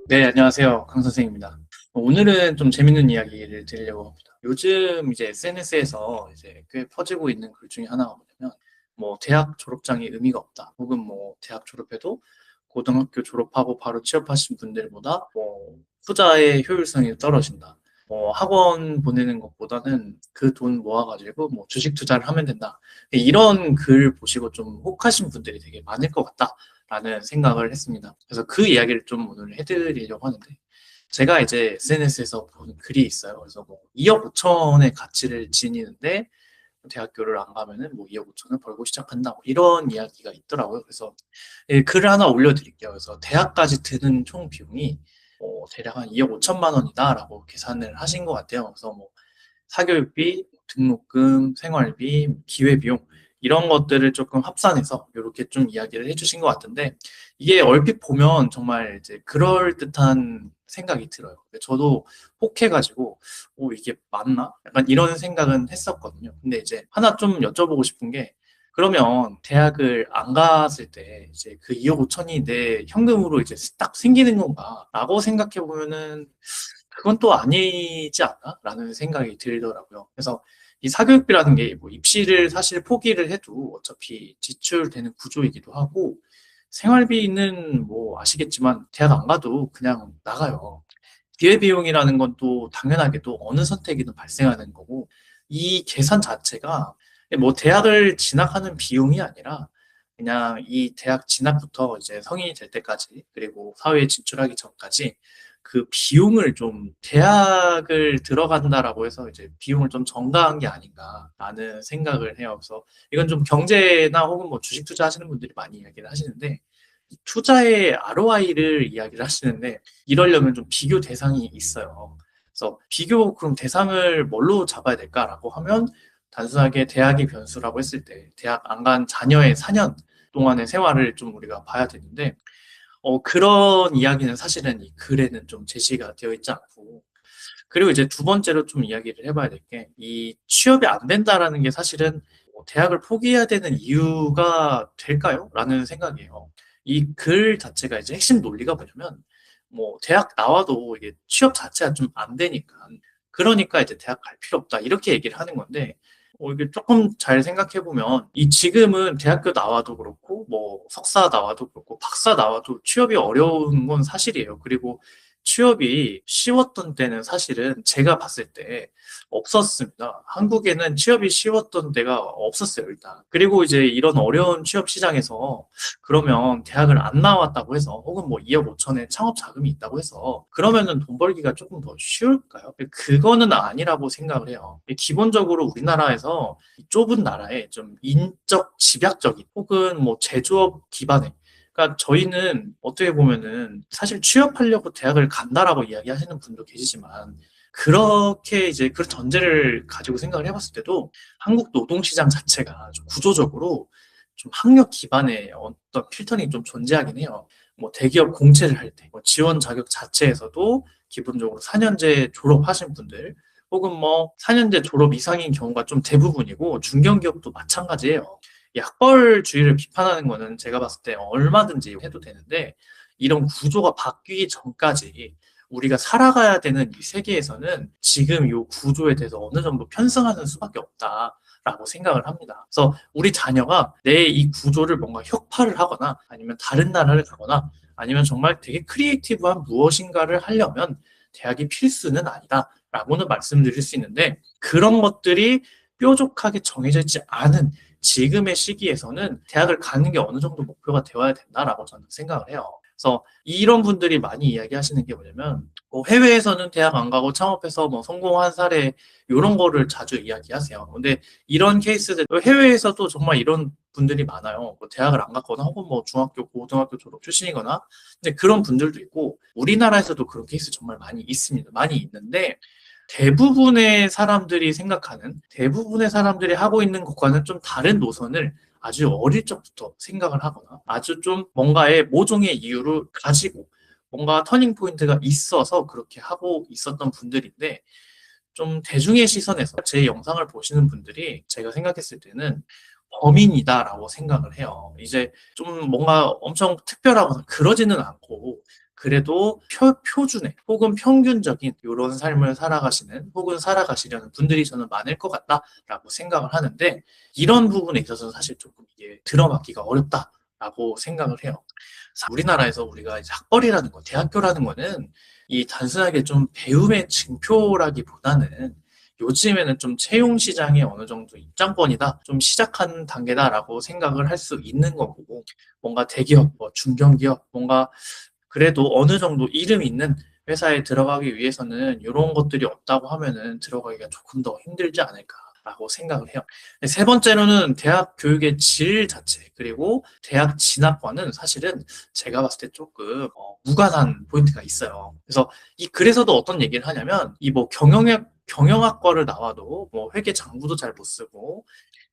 네, 안녕하세요. 강 선생입니다. 오늘은 좀 재밌는 이야기를 드리려고 합니다. 요즘 이제 SNS에서 이제 꽤 퍼지고 있는 글 중에 하나가 뭐냐면, 뭐, 대학 졸업장이 의미가 없다. 혹은 뭐, 대학 졸업해도 고등학교 졸업하고 바로 취업하신 분들보다 뭐, 투자의 효율성이 떨어진다. 뭐, 학원 보내는 것보다는 그 돈 모아가지고 뭐, 주식 투자를 하면 된다. 이런 글 보시고 좀 혹하신 분들이 되게 많을 것 같다. 라는 생각을 했습니다. 그래서 그 이야기를 좀 오늘 해드리려고 하는데, 제가 이제 SNS에서 본 글이 있어요. 그래서 뭐 2억 5천의 가치를 지니는데 대학교를 안 가면은 뭐 2억 5천을 벌고 시작한다. 뭐 이런 이야기가 있더라고요. 그래서 글을 하나 올려드릴게요. 그래서 대학까지 드는 총 비용이 대략 한 2억 5천만 원이다라고 계산을 하신 것 같아요. 그래서 뭐 사교육비, 등록금, 생활비, 기회비용 이런 것들을 조금 합산해서 이렇게 좀 이야기를 해주신 것 같은데 이게 얼핏 보면 정말 이제 그럴듯한 생각이 들어요. 저도 혹해가지고 이게 맞나? 약간 이런 생각은 했었거든요. 근데 이제 하나 좀 여쭤보고 싶은 게 그러면 대학을 안 갔을 때 이제 그 2억 5천이 내 현금으로 이제 딱 생기는 건가? 라고 생각해 보면은 그건 또 아니지 않나? 라는 생각이 들더라고요. 그래서 이 사교육비라는 게 뭐 입시를 사실 포기를 해도 어차피 지출되는 구조이기도 하고 생활비는 뭐 아시겠지만 대학 안 가도 그냥 나가요. 기회비용이라는 건 또 당연하게도 어느 선택이든 발생하는 거고 이 계산 자체가 뭐 대학을 진학하는 비용이 아니라 그냥 이 대학 진학부터 이제 성인이 될 때까지 그리고 사회에 진출하기 전까지 그 비용을 좀 대학을 들어간다라고 해서 이제 비용을 좀 전가한 게 아닌가라는 생각을 해요. 그래서 이건 좀 경제나 혹은 뭐 주식 투자하시는 분들이 많이 이야기를 하시는데 투자의 ROI를 이야기를 하시는데 이러려면 좀 비교 대상이 있어요. 그래서 비교 그럼 대상을 뭘로 잡아야 될까라고 하면 단순하게 대학이 변수라고 했을 때 대학 안 간 자녀의 4년 동안의 생활을 좀 우리가 봐야 되는데 그런 이야기는 사실은 이 글에는 좀 제시가 되어 있지 않고 그리고 이제 두 번째로 좀 이야기를 해봐야 될 게 이 취업이 안 된다라는 게 사실은 대학을 포기해야 되는 이유가 될까요? 라는 생각이에요. 이 글 자체가 이제 핵심 논리가 뭐냐면 뭐 대학 나와도 이게 취업 자체가 좀 안 되니까 그러니까 이제 대학 갈 필요 없다 이렇게 얘기를 하는 건데 이게 조금 잘 생각해 보면 이 지금은 대학교 나와도 그렇고 뭐 석사 나와도 그렇고 박사 나와도 취업이 어려운 건 사실이에요. 그리고 취업이 쉬웠던 때는 사실은 제가 봤을 때 없었습니다. 한국에는 취업이 쉬웠던 데가 없었어요, 일단. 그리고 이제 이런 어려운 취업 시장에서 그러면 대학을 안 나왔다고 해서 혹은 뭐 2억 5천의 창업 자금이 있다고 해서 그러면은 돈 벌기가 조금 더 쉬울까요? 그거는 아니라고 생각을 해요. 기본적으로 우리나라에서 좁은 나라에 좀 인적 집약적인 혹은 뭐 제조업 기반의 그러니까 저희는 어떻게 보면은 사실 취업하려고 대학을 간다라고 이야기하시는 분도 계시지만 그렇게 이제 그런 전제를 가지고 생각을 해봤을 때도 한국 노동시장 자체가 좀 구조적으로 좀 학력 기반의 어떤 필터링이 좀 존재하긴 해요. 뭐 대기업 공채를 할 때, 뭐 지원 자격 자체에서도 기본적으로 4년제 졸업하신 분들, 혹은 뭐 4년제 졸업 이상인 경우가 좀 대부분이고 중견기업도 마찬가지예요. 이 학벌주의를 비판하는 거는 제가 봤을 때 얼마든지 해도 되는데 이런 구조가 바뀌기 전까지 우리가 살아가야 되는 이 세계에서는 지금 이 구조에 대해서 어느 정도 편승하는 수밖에 없다라고 생각을 합니다. 그래서 우리 자녀가 내 이 구조를 뭔가 혁파를 하거나 아니면 다른 나라를 가거나 아니면 정말 되게 크리에이티브한 무엇인가를 하려면 대학이 필수는 아니다라고는 말씀드릴 수 있는데 그런 것들이 뾰족하게 정해져 있지 않은 지금의 시기에서는 대학을 가는 게 어느 정도 목표가 되어야 된다라고 저는 생각을 해요. 그래서 이런 분들이 많이 이야기하시는 게 뭐냐면 뭐 해외에서는 대학 안 가고 창업해서 뭐 성공한 사례 이런 거를 자주 이야기하세요. 근데 이런 케이스들 해외에서도 정말 이런 분들이 많아요. 뭐 대학을 안 갔거나 혹은 뭐 중학교, 고등학교 졸업 출신이거나 근데 그런 분들도 있고 우리나라에서도 그런 케이스 정말 많이 있습니다. 많이 있는데 대부분의 사람들이 생각하는 대부분의 사람들이 하고 있는 것과는 좀 다른 노선을 아주 어릴 적부터 생각을 하거나 아주 좀 뭔가의 모종의 이유를 가지고 뭔가 터닝 포인트가 있어서 그렇게 하고 있었던 분들인데 좀 대중의 시선에서 제 영상을 보시는 분들이 제가 생각했을 때는 범인이다라고 생각을 해요. 이제 좀 뭔가 엄청 특별하거나 그러지는 않고 그래도 표준의 혹은 평균적인 이런 삶을 살아가시는 혹은 살아가시려는 분들이 저는 많을 것 같다라고 생각을 하는데 이런 부분에 있어서 사실 조금 이게 들어맞기가 어렵다라고 생각을 해요. 우리나라에서 우리가 이제 학벌이라는 거, 대학교라는 거는 이 단순하게 좀 배움의 증표라기보다는 요즘에는 좀 채용 시장의 어느 정도 입장권이다, 좀 시작한 단계다라고 생각을 할 수 있는 거고, 뭔가 대기업, 뭐 중견기업, 뭔가 그래도 어느 정도 이름 있는 회사에 들어가기 위해서는 이런 것들이 없다고 하면은 들어가기가 조금 더 힘들지 않을까라고 생각을 해요. 세 번째로는 대학 교육의 질 자체, 그리고 대학 진학과는 사실은 제가 봤을 때 조금 무관한 포인트가 있어요. 그래서 이 글에서도 어떤 얘기를 하냐면 이 뭐 경영학과를 나와도 뭐 회계 장부도 잘 못 쓰고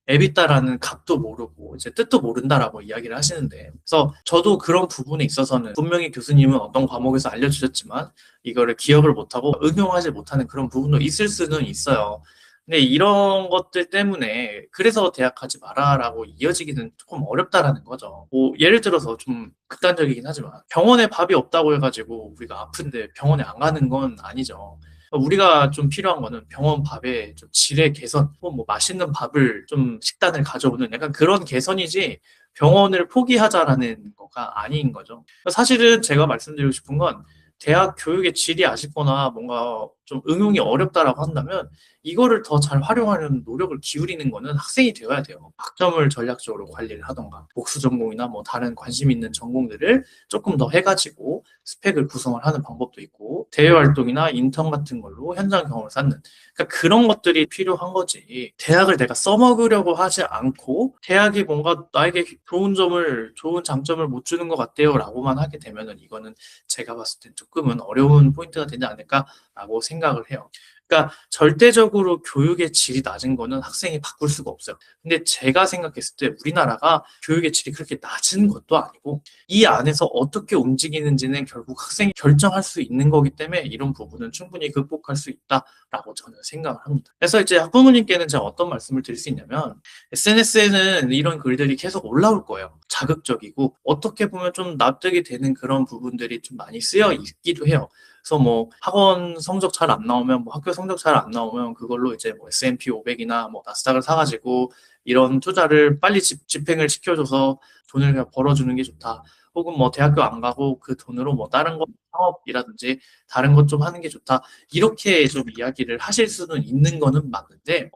에비타라는 값도 모르고 이제 뜻도 모른다라고 이야기를 하시는데 그래서 저도 그런 부분에 있어서는 분명히 교수님은 어떤 과목에서 알려주셨지만 이거를 기억을 못하고 응용하지 못하는 그런 부분도 있을 수는 있어요. 근데 이런 것들 때문에 그래서 대학 가지 마라라고 이어지기는 조금 어렵다라는 거죠. 뭐 예를 들어서 좀 극단적이긴 하지만 병원에 밥이 없다고 해가지고 우리가 아픈데 병원에 안 가는 건 아니죠. 우리가 좀 필요한 거는 병원 밥의 좀 질의 개선, 혹은 뭐 맛있는 밥을 좀 식단을 가져오는 약간 그런 개선이지 병원을 포기하자라는 거가 아닌 거죠. 사실은 제가 말씀드리고 싶은 건 대학 교육의 질이 아쉽거나 뭔가 좀 응용이 어렵다라고 한다면 이거를 더 잘 활용하려는 노력을 기울이는 거는 학생이 되어야 돼요. 학점을 전략적으로 관리를 하던가 복수 전공이나 뭐 다른 관심 있는 전공들을 조금 더 해가지고 스펙을 구성을 하는 방법도 있고 대외 활동이나 인턴 같은 걸로 현장 경험을 쌓는 그러니까 그런 것들이 필요한 거지. 대학을 내가 써먹으려고 하지 않고 대학이 뭔가 나에게 좋은 장점을 못 주는 것 같아요라고만 하게 되면은 이거는 제가 봤을 땐 조금은 어려운 포인트가 되지 않을까라고 생각을 해요. 그러니까 절대적으로 교육의 질이 낮은 거는 학생이 바꿀 수가 없어요. 근데 제가 생각했을 때 우리나라가 교육의 질이 그렇게 낮은 것도 아니고 이 안에서 어떻게 움직이는지는 결국 학생이 결정할 수 있는 거기 때문에 이런 부분은 충분히 극복할 수 있다라고 저는 생각을 합니다. 그래서 이제 학부모님께는 제가 어떤 말씀을 드릴 수 있냐면 SNS에는 이런 글들이 계속 올라올 거예요. 자극적이고 어떻게 보면 좀 납득이 되는 그런 부분들이 좀 많이 쓰여 있기도 해요. 그래서 뭐 학원 성적 잘 안 나오면 뭐 학교 성적 잘 안 나오면 그걸로 이제 뭐 S&P 500이나 뭐 나스닥을 사가지고 이런 투자를 빨리 집행을 시켜줘서 돈을 그냥 벌어주는 게 좋다. 혹은 뭐 대학교 안 가고 그 돈으로 뭐 다른 거 사업이라든지 다른 것 좀 하는 게 좋다. 이렇게 좀 이야기를 하실 수는 있는 거는 맞는데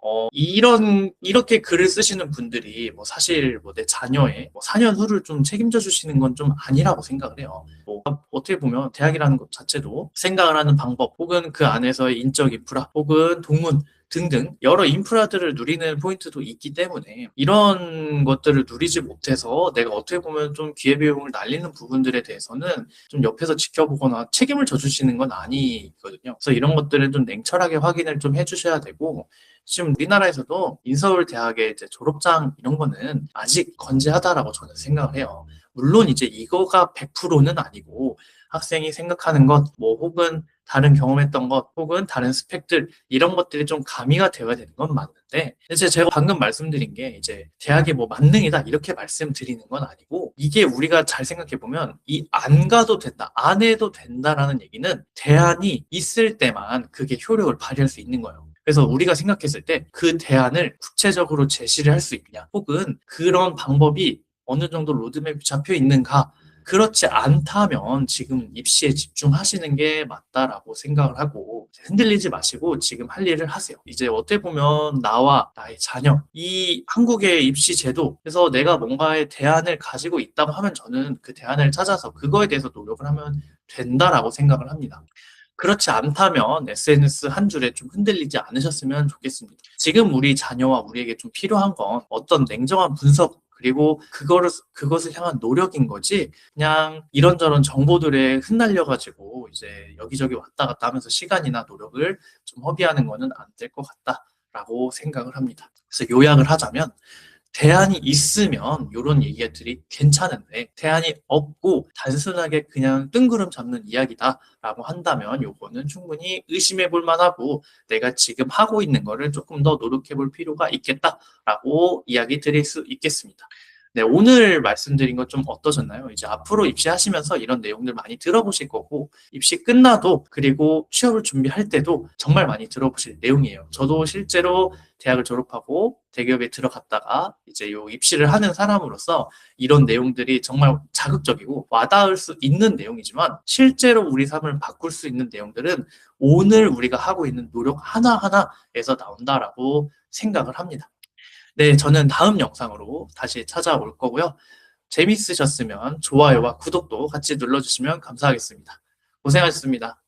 이렇게 글을 쓰시는 분들이 뭐 사실 뭐 내 자녀의 뭐 4년 후를 좀 책임져 주시는 건 좀 아니라고 생각을 해요. 뭐 어떻게 보면 대학이라는 것 자체도 생각을 하는 방법 혹은 그 안에서의 인적 인프라 혹은 동문 등등 여러 인프라들을 누리는 포인트도 있기 때문에 이런 것들을 누리지 못해서 내가 어떻게 보면 좀 기회비용을 날리는 부분들에 대해서는 좀 옆에서 지켜보거나 책임을 져주시는 건 아니거든요. 그래서 이런 것들은 좀 냉철하게 확인을 좀 해주셔야 되고 지금 우리나라에서도 인서울 대학의 이제 졸업장 이런 거는 아직 건재하다라고 저는 생각을 해요. 물론 이제 이거가 100%는 아니고 학생이 생각하는 것, 뭐 혹은 다른 경험했던 것, 혹은 다른 스펙들 이런 것들이 좀 가미가 되어야 되는 건 맞는데 이제 제가 방금 말씀드린 게 이제 대학이 뭐 만능이다 이렇게 말씀드리는 건 아니고 이게 우리가 잘 생각해 보면 이 안 가도 된다, 안 해도 된다라는 얘기는 대안이 있을 때만 그게 효력을 발휘할 수 있는 거예요. 그래서 우리가 생각했을 때 그 대안을 구체적으로 제시를 할 수 있냐, 혹은 그런 방법이 어느 정도 로드맵이 잡혀 있는가, 그렇지 않다면 지금 입시에 집중하시는 게 맞다라고 생각을 하고 흔들리지 마시고 지금 할 일을 하세요. 이제 어떻게 보면 나와 나의 자녀, 이 한국의 입시 제도에서 내가 뭔가의 대안을 가지고 있다고 하면 저는 그 대안을 찾아서 그거에 대해서 노력을 하면 된다라고 생각을 합니다. 그렇지 않다면 SNS 한 줄에 좀 흔들리지 않으셨으면 좋겠습니다. 지금 우리 자녀와 우리에게 좀 필요한 건 어떤 냉정한 분석, 그리고 그것을 향한 노력인 거지, 그냥 이런저런 정보들에 흩날려가지고 이제 여기저기 왔다 갔다 하면서 시간이나 노력을 좀 허비하는 거는 안 될 것 같다라고 생각을 합니다. 그래서 요약을 하자면, 대안이 있으면 이런 얘기들이 괜찮은데 대안이 없고 단순하게 그냥 뜬구름 잡는 이야기다라고 한다면 요거는 충분히 의심해 볼 만하고 내가 지금 하고 있는 거를 조금 더 노력해 볼 필요가 있겠다라고 이야기 드릴 수 있겠습니다. 네, 오늘 말씀드린 것 좀 어떠셨나요? 이제 앞으로 입시하시면서 이런 내용들 많이 들어보실 거고, 입시 끝나도, 그리고 취업을 준비할 때도 정말 많이 들어보실 내용이에요. 저도 실제로 대학을 졸업하고 대기업에 들어갔다가 이제 요 입시를 하는 사람으로서 이런 내용들이 정말 자극적이고 와닿을 수 있는 내용이지만, 실제로 우리 삶을 바꿀 수 있는 내용들은 오늘 우리가 하고 있는 노력 하나하나에서 나온다라고 생각을 합니다. 네, 저는 다음 영상으로 다시 찾아올 거고요. 재밌으셨으면 좋아요와 구독도 같이 눌러주시면 감사하겠습니다. 고생하셨습니다.